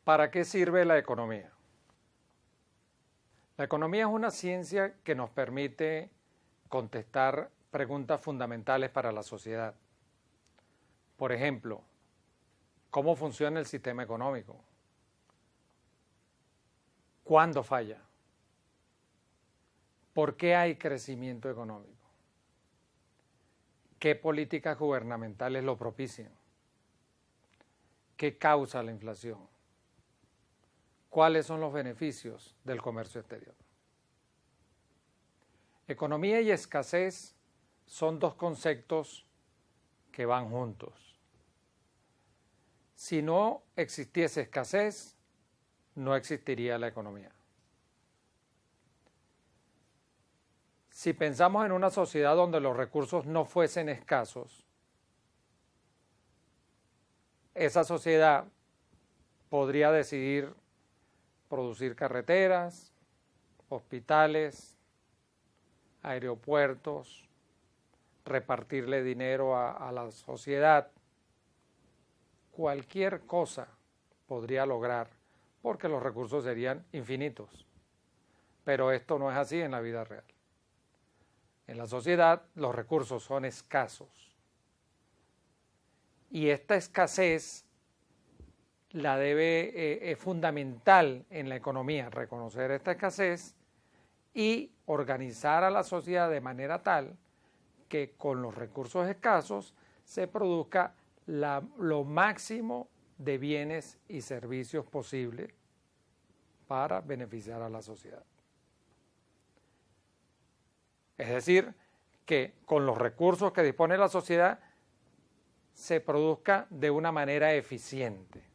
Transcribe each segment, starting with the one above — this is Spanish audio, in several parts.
¿Para qué sirve la economía? La economía es una ciencia que nos permite contestar preguntas fundamentales para la sociedad. Por ejemplo, ¿cómo funciona el sistema económico? ¿Cuándo falla? ¿Por qué hay crecimiento económico? ¿Qué políticas gubernamentales lo propician? ¿Qué causa la inflación? ¿Cuáles son los beneficios del comercio exterior? Economía y escasez son dos conceptos que van juntos. Si no existiese escasez, no existiría la economía. Si pensamos en una sociedad donde los recursos no fuesen escasos, esa sociedad podría decidir producir carreteras, hospitales, aeropuertos, repartirle dinero a la sociedad. Cualquier cosa podría lograr porque los recursos serían infinitos. Pero esto no es así en la vida real. En la sociedad los recursos son escasos. Y esta escasez es fundamental en la economía, reconocer esta escasez y organizar a la sociedad de manera tal que con los recursos escasos se produzca lo máximo de bienes y servicios posible para beneficiar a la sociedad. Es decir, que con los recursos que dispone la sociedad se produzca de una manera eficiente.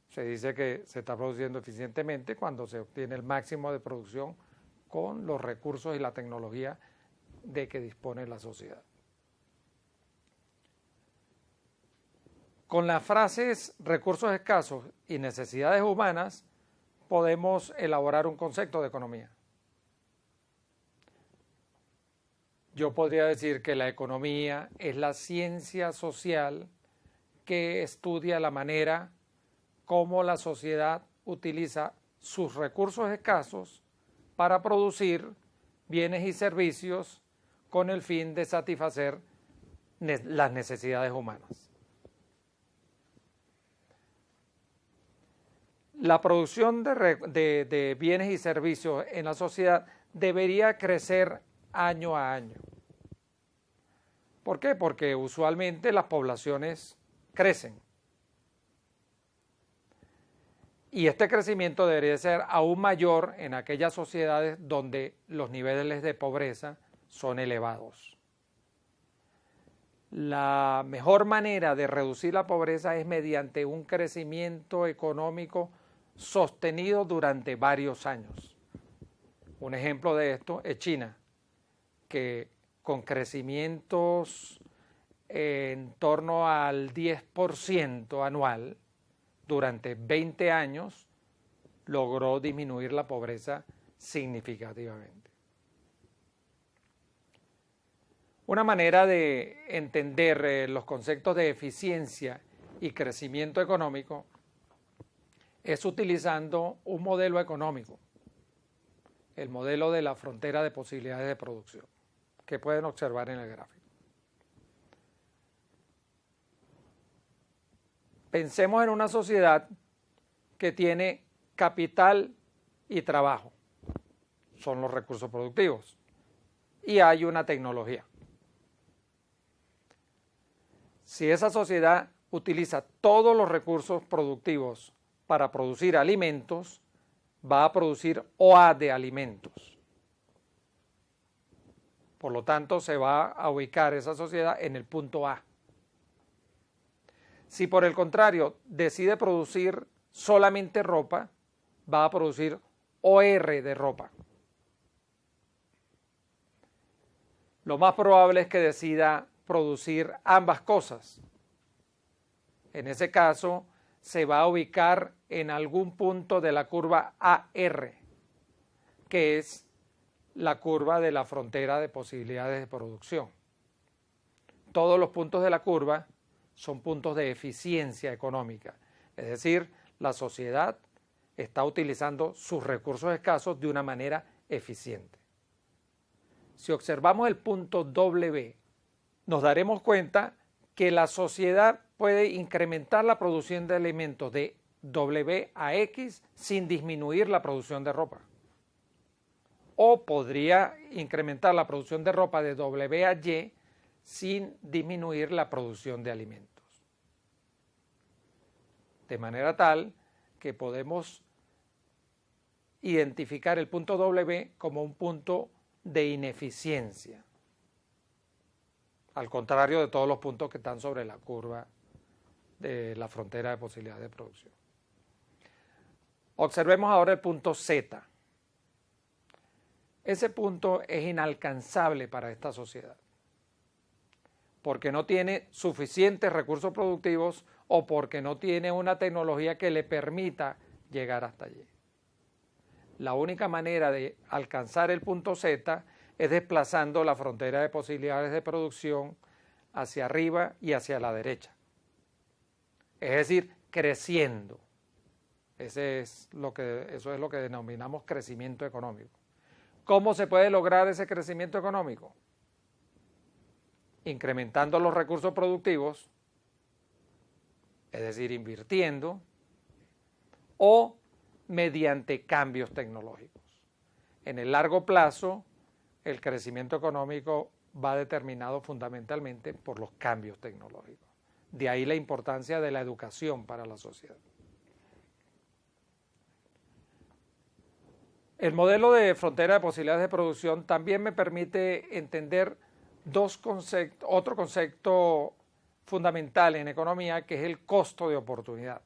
Se dice que se está produciendo eficientemente cuando se obtiene el máximo de producción con los recursos y la tecnología de que dispone la sociedad. Con las frases recursos escasos y necesidades humanas podemos elaborar un concepto de economía. Yo podría decir que la economía es la ciencia social que estudia la manera como la sociedad utiliza sus recursos escasos para producir bienes y servicios con el fin de satisfacer las necesidades humanas. La producción de bienes y servicios en la sociedad debería crecer año a año. ¿Por qué? Porque usualmente las poblaciones crecen. Y este crecimiento debería ser aún mayor en aquellas sociedades donde los niveles de pobreza son elevados. La mejor manera de reducir la pobreza es mediante un crecimiento económico sostenido durante varios años. Un ejemplo de esto es China, que con crecimientos en torno al 10% anual durante 20 años logró disminuir la pobreza significativamente. Una manera de entender los conceptos de eficiencia y crecimiento económico es utilizando un modelo económico, el modelo de la frontera de posibilidades de producción, que pueden observar en el gráfico. Pensemos en una sociedad que tiene capital y trabajo, son los recursos productivos, y hay una tecnología. Si esa sociedad utiliza todos los recursos productivos para producir alimentos, va a producir OA de alimentos. Por lo tanto, se va a ubicar esa sociedad en el punto A. Si por el contrario decide producir solamente ropa, va a producir OR de ropa. Lo más probable es que decida producir ambas cosas. En ese caso, se va a ubicar en algún punto de la curva AR, que es la curva de la frontera de posibilidades de producción. Todos los puntos de la curva son puntos de eficiencia económica, Es decir, la sociedad está utilizando sus recursos escasos de una manera eficiente. Si observamos el punto W, nos daremos cuenta que la sociedad puede incrementar la producción de alimentos de W a X sin disminuir la producción de ropa. O podría incrementar la producción de ropa de W a Y sin disminuir la producción de alimentos. De manera tal que podemos identificar el punto W como un punto de ineficiencia, al contrario de todos los puntos que están sobre la curva de la frontera de posibilidades de producción. Observemos ahora el punto Z. Ese punto es inalcanzable para esta sociedad, porque no tiene suficientes recursos productivos o porque no tiene una tecnología que le permita llegar hasta allí. La única manera de alcanzar el punto Z es desplazando la frontera de posibilidades de producción hacia arriba y hacia la derecha. Es decir, creciendo. Eso es lo que denominamos crecimiento económico. ¿Cómo se puede lograr ese crecimiento económico? Incrementando los recursos productivos, es decir, invirtiendo, o mediante cambios tecnológicos. En el largo plazo, el crecimiento económico va determinado fundamentalmente por los cambios tecnológicos. De ahí la importancia de la educación para la sociedad. El modelo de frontera de posibilidades de producción también me permite entender otro concepto fundamental en economía, que es el costo de oportunidad.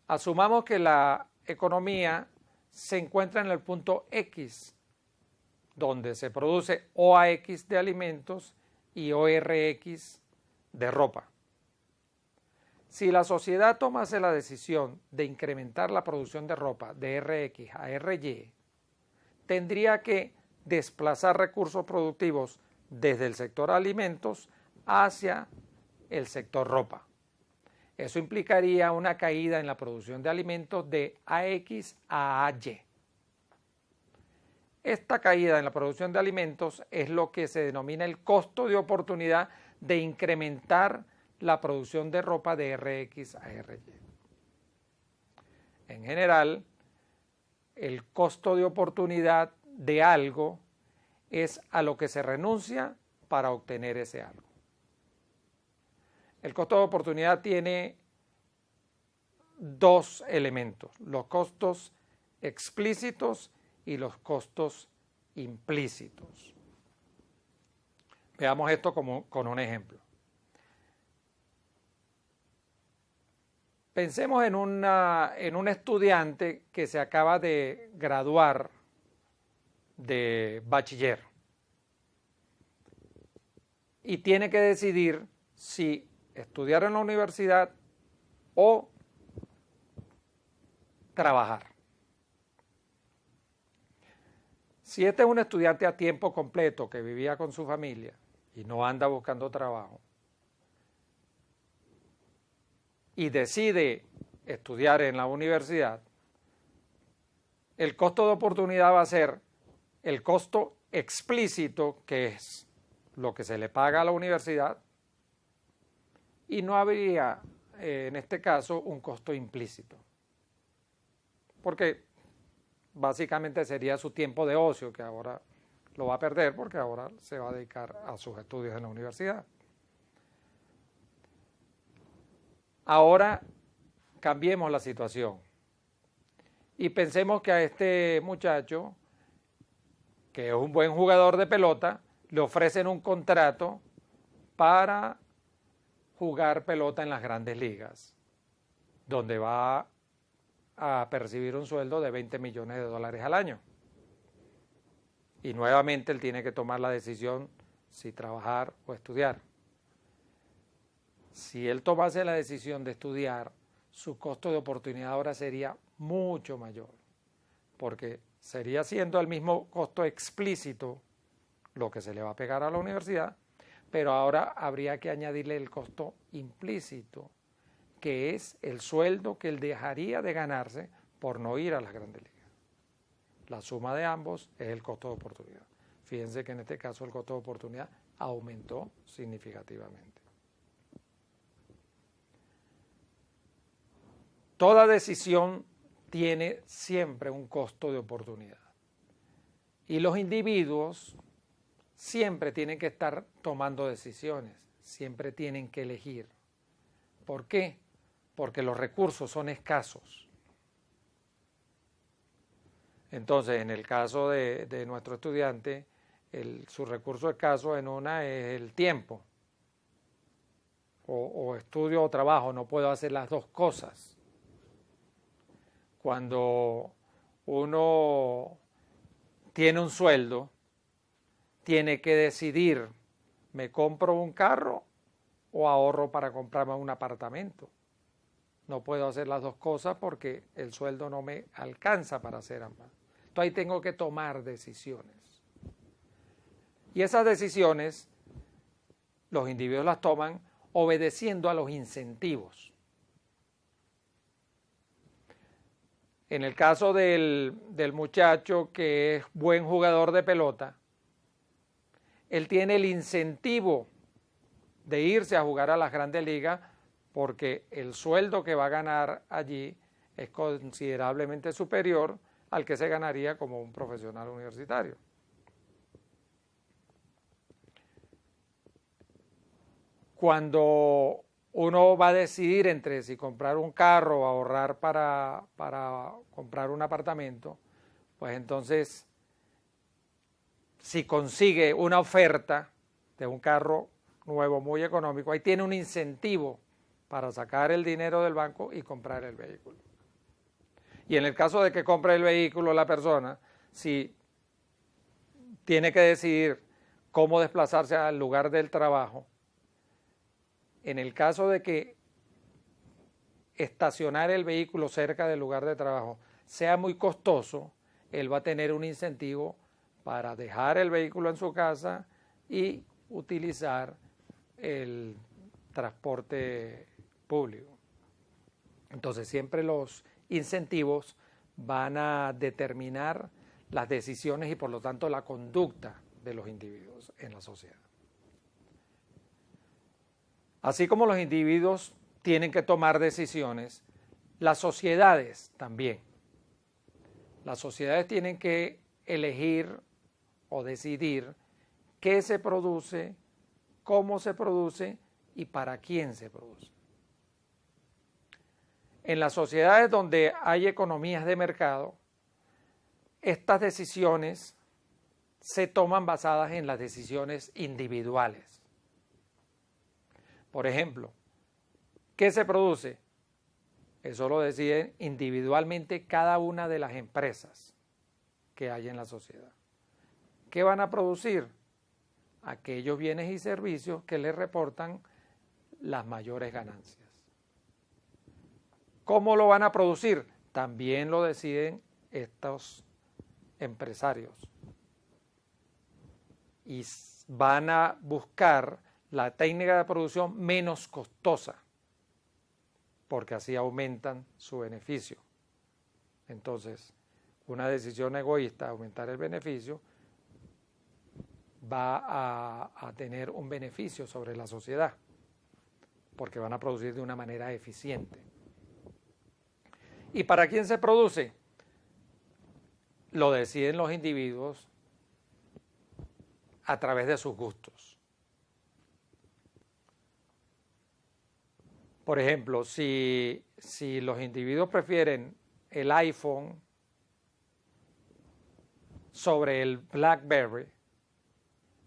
Asumamos que la economía se encuentra en el punto X, donde se produce OAX de alimentos y ORX de ropa. Si la sociedad tomase la decisión de incrementar la producción de ropa de RX a RY, tendría que desplazar recursos productivos desde el sector alimentos hacia el sector ropa. Eso implicaría una caída en la producción de alimentos de AX a AY. Esta caída en la producción de alimentos es lo que se denomina el costo de oportunidad de incrementar la producción de ropa de RX a RY. En general, el costo de oportunidad de algo es a lo que se renuncia para obtener ese algo. El costo de oportunidad tiene dos elementos: los costos explícitos y los costos implícitos. Veamos esto con un ejemplo. Pensemos en un estudiante que se acaba de graduar de bachiller y tiene que decidir si estudiar en la universidad o trabajar. Si este es un estudiante a tiempo completo que vivía con su familia y no anda buscando trabajo y decide estudiar en la universidad, el costo de oportunidad va a ser el costo explícito, que es lo que se le paga a la universidad, y no habría, en este caso, un costo implícito, porque básicamente sería su tiempo de ocio, que ahora lo va a perder porque ahora se va a dedicar a sus estudios en la universidad. Ahora cambiemos la situación y pensemos que a este muchacho, que es un buen jugador de pelota, le ofrecen un contrato para jugar pelota en las grandes ligas, donde va a percibir un sueldo de $20 millones al año. Y nuevamente él tiene que tomar la decisión si trabajar o estudiar. Si él tomase la decisión de estudiar, su costo de oportunidad ahora sería mucho mayor, porque sería siendo el mismo costo explícito lo que se le va a pegar a la universidad, pero ahora habría que añadirle el costo implícito, que es el sueldo que él dejaría de ganarse por no ir a las Grandes Ligas. La suma de ambos es el costo de oportunidad. Fíjense que en este caso el costo de oportunidad aumentó significativamente. Toda decisión tiene siempre un costo de oportunidad. Y los individuos siempre tienen que estar tomando decisiones, siempre tienen que elegir. ¿Por qué? Porque los recursos son escasos. Entonces, en el caso de nuestro estudiante, su recurso escaso en una es el tiempo. O estudio o trabajo, no puedo hacer las dos cosas. Cuando uno tiene un sueldo, tiene que decidir, ¿me compro un carro o ahorro para comprarme un apartamento? No puedo hacer las dos cosas porque el sueldo no me alcanza para hacer ambas. Entonces ahí tengo que tomar decisiones. Y esas decisiones los individuos las toman obedeciendo a los incentivos. En el caso del muchacho que es buen jugador de pelota, él tiene el incentivo de irse a jugar a las Grandes Ligas porque el sueldo que va a ganar allí es considerablemente superior al que se ganaría como un profesional universitario. Cuando uno va a decidir entre si comprar un carro o ahorrar para comprar un apartamento, pues entonces, si consigue una oferta de un carro nuevo muy económico, ahí tiene un incentivo para sacar el dinero del banco y comprar el vehículo. Y en el caso de que compre el vehículo la persona, si tiene que decidir cómo desplazarse al lugar del trabajo, en el caso de que estacionar el vehículo cerca del lugar de trabajo sea muy costoso, él va a tener un incentivo para dejar el vehículo en su casa y utilizar el transporte público. Entonces siempre los incentivos van a determinar las decisiones y por lo tanto la conducta de los individuos en la sociedad. Así como los individuos tienen que tomar decisiones, las sociedades también. Las sociedades tienen que elegir o decidir qué se produce, cómo se produce y para quién se produce. En las sociedades donde hay economías de mercado, estas decisiones se toman basadas en las decisiones individuales. Por ejemplo, ¿qué se produce? Eso lo deciden individualmente cada una de las empresas que hay en la sociedad. ¿Qué van a producir? Aquellos bienes y servicios que les reportan las mayores ganancias. ¿Cómo lo van a producir? También lo deciden estos empresarios. Y van a buscar la técnica de producción menos costosa, porque así aumentan su beneficio. Entonces, una decisión egoísta, aumentar el beneficio, va a tener un beneficio sobre la sociedad, porque van a producir de una manera eficiente. ¿Y para quién se produce? Lo deciden los individuos a través de sus gustos. Por ejemplo, si los individuos prefieren el iPhone sobre el BlackBerry,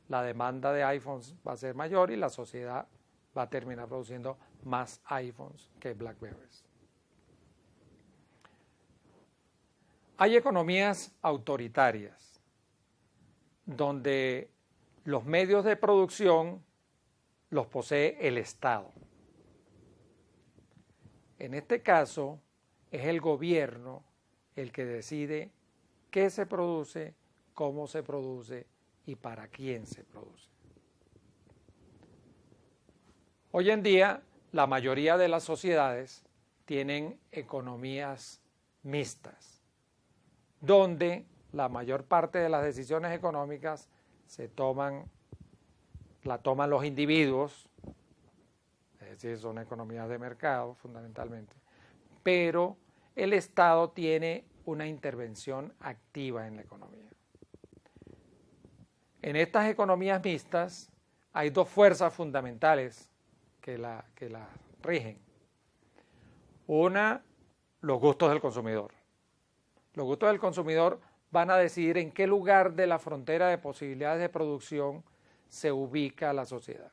la demanda de iPhones va a ser mayor y la sociedad va a terminar produciendo más iPhones que BlackBerrys. Hay economías autoritarias donde los medios de producción los posee el Estado. En este caso, es el gobierno el que decide qué se produce, cómo se produce y para quién se produce. Hoy en día, la mayoría de las sociedades tienen economías mixtas, donde la mayor parte de las decisiones económicas la toman los individuos, es decir, son economías de mercado fundamentalmente, pero el Estado tiene una intervención activa en la economía. En estas economías mixtas hay dos fuerzas fundamentales que la rigen. Una, los gustos del consumidor. Los gustos del consumidor van a decidir en qué lugar de la frontera de posibilidades de producción se ubica la sociedad.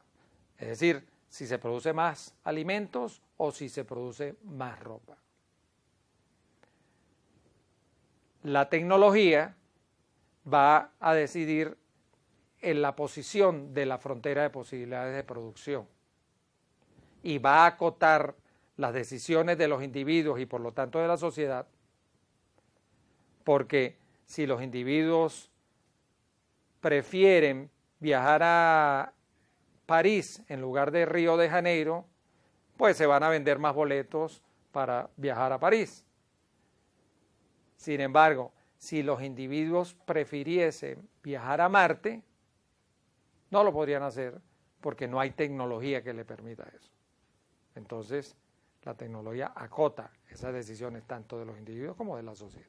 Es decir, si se produce más alimentos o si se produce más ropa. La tecnología va a decidir en la posición de la frontera de posibilidades de producción y va a acotar las decisiones de los individuos y por lo tanto de la sociedad, porque si los individuos prefieren viajar a París en lugar de Río de Janeiro, pues se van a vender más boletos para viajar a París. Sin embargo, si los individuos prefiriesen viajar a Marte, no lo podrían hacer porque no hay tecnología que le permita eso. Entonces, la tecnología acota esas decisiones tanto de los individuos como de la sociedad.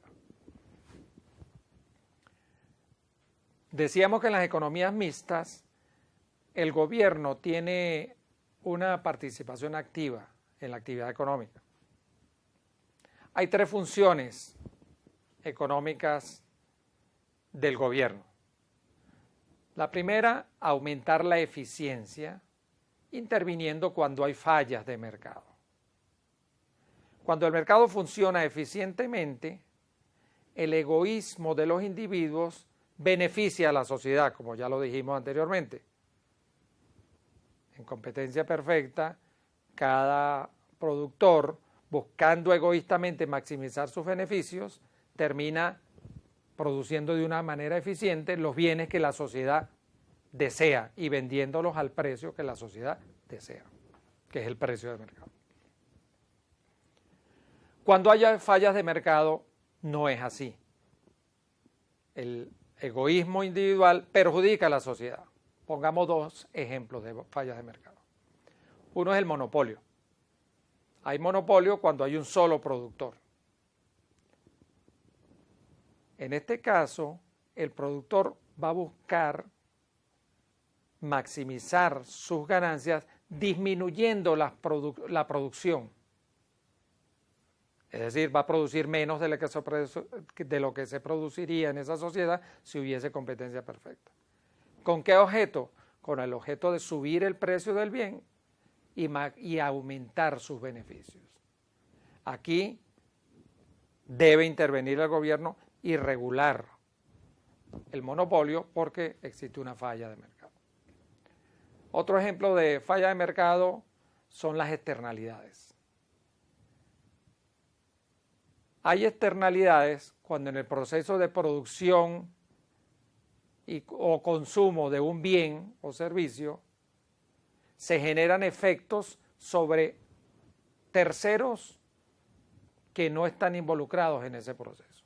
Decíamos que en las economías mixtas el gobierno tiene una participación activa en la actividad económica. Hay tres funciones económicas del gobierno. La primera, aumentar la eficiencia, interviniendo cuando hay fallas de mercado. Cuando el mercado funciona eficientemente, el egoísmo de los individuos beneficia a la sociedad, como ya lo dijimos anteriormente. En competencia perfecta, cada productor, buscando egoístamente maximizar sus beneficios, termina produciendo de una manera eficiente los bienes que la sociedad desea y vendiéndolos al precio que la sociedad desea, que es el precio de mercado. Cuando haya fallas de mercado, no es así. El egoísmo individual perjudica a la sociedad. Pongamos dos ejemplos de fallas de mercado. Uno es el monopolio. Hay monopolio cuando hay un solo productor. En este caso, el productor va a buscar maximizar sus ganancias disminuyendo la producción. Es decir, va a producir menos de lo que se produciría en esa sociedad si hubiese competencia perfecta. ¿Con qué objeto? Con el objeto de subir el precio del bien y aumentar sus beneficios. Aquí debe intervenir el gobierno y regular el monopolio porque existe una falla de mercado. Otro ejemplo de falla de mercado son las externalidades. Hay externalidades cuando en el proceso de producción o consumo de un bien o servicio se generan efectos sobre terceros que no están involucrados en ese proceso.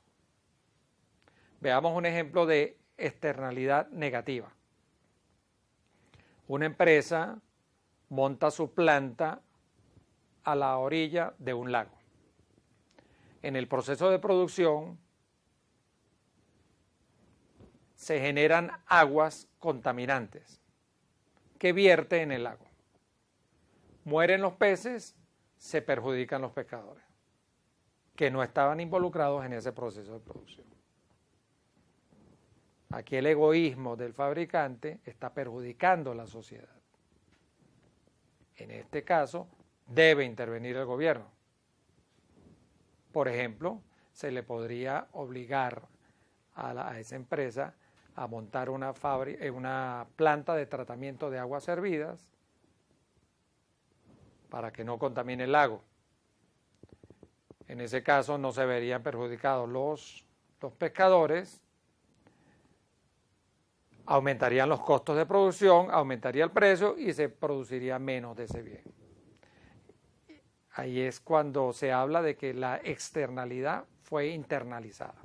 Veamos un ejemplo de externalidad negativa. Una empresa monta su planta a la orilla de un lago. En el proceso de producción se generan aguas contaminantes que vierte en el lago. Mueren los peces, se perjudican los pescadores, que no estaban involucrados en ese proceso de producción. Aquí el egoísmo del fabricante está perjudicando a la sociedad. En este caso, debe intervenir el gobierno. Por ejemplo, se le podría obligar a esa empresa a montar una planta de tratamiento de aguas hervidas para que no contamine el lago. En ese caso no se verían perjudicados los pescadores, Aumentarían los costos de producción, aumentaría el precio y se produciría menos de ese bien. Ahí es cuando se habla de que la externalidad fue internalizada.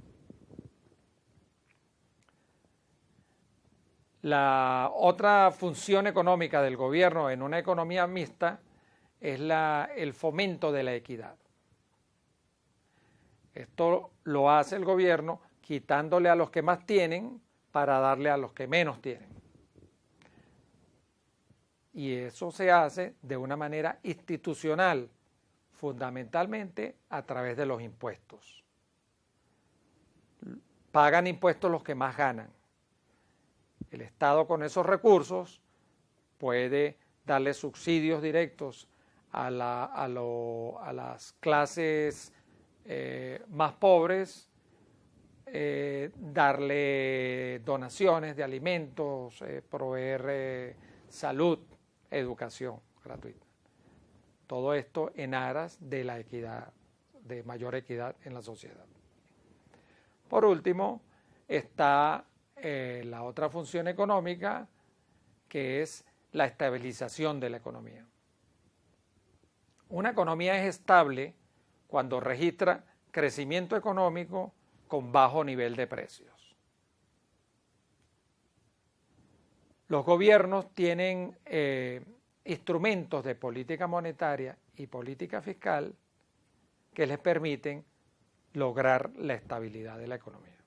La otra función económica del gobierno en una economía mixta es el fomento de la equidad. Esto lo hace el gobierno quitándole a los que más tienen para darle a los que menos tienen. Y eso se hace de una manera institucional, fundamentalmente a través de los impuestos. Pagan impuestos los que más ganan. El Estado con esos recursos puede darle subsidios directos a las clases más pobres, darle donaciones de alimentos, proveer salud, educación gratuita. Todo esto en aras de la equidad, de mayor equidad en la sociedad. Por último, está la otra función económica, que es la estabilización de la economía. Una economía es estable cuando registra crecimiento económico con bajo nivel de precios. Los gobiernos tienen instrumentos de política monetaria y política fiscal que les permiten lograr la estabilidad de la economía.